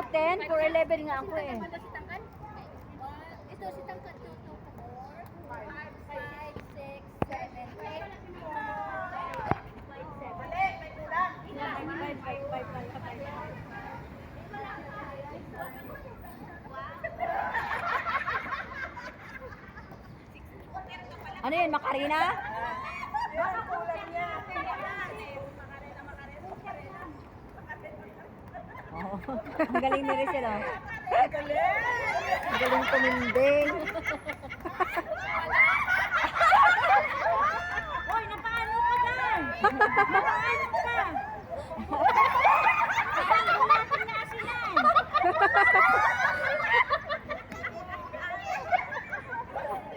410, 411 nga ako eh. Ito si Tangkad 2, 4, 5, 6, 7, 8. Ano yun, Macarena? Oh, ang galing ni Rizal, oh. Ang galing tuminding. Hoy, napaano ka dyan? Napaano ka? Natin na asilan.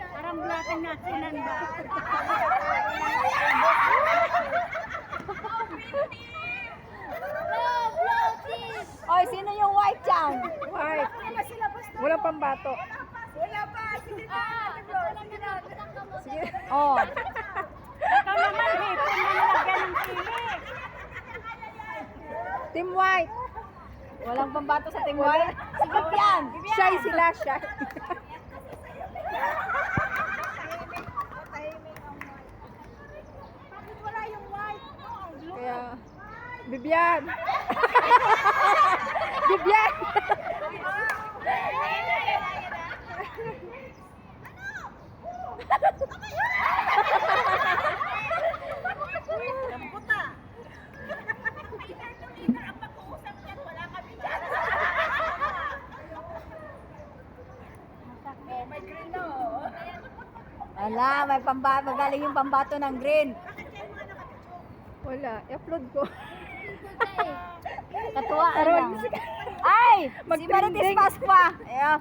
Parang bulatin na asilan ba? Oy, sino yung white dyan? White. Walang pambato. Wala pa. Sige na. Sige. Oh. Ikaw naman, eh. Kung nilagyan ng sili. Team white. Walang pambato sa team white. Sige yan. Shy sila, shy. Bakit wala yung white? Kaya, Bibian. Bibian. Puta. Leader to leader ang pag-uusap niyan. Wala kami dyan. May green na oh. Ala, may pambato. Magaling yung pambato ng green. Bakit kayo mga nakapicture? Wala. I-upload ko. Katuwa lang. Ay! Si Marites Pasqua. Ayan.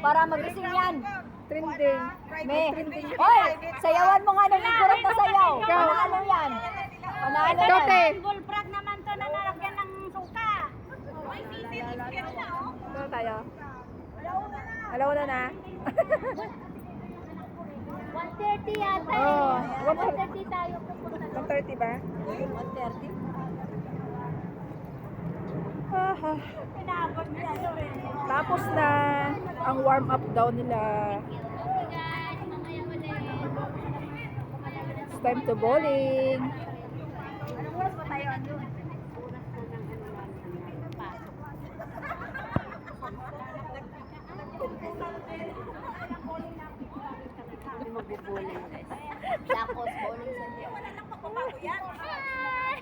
Para magising yan. Trending. May. Hoy! Sayawan mo nga ng igurot na sayaw. Panalo yan. Panalo yan. Bullfrog naman to na nalagyan ng suka. May sisir na oh. Ano tayo? Alauna na. Alauna na. 1:30 yata Oo. eh. 1:30 tayo pupunta. 1:30 ba? 1:30. Pinabot niya rin. Tapos na ang warm up daw nila. Okay guys, mamaya ulit. It's time to bowling. Anong oras ba tayo andun? Mag-bowling guys. Tapos bowling sa Wala nang pagbabago yan. Hi!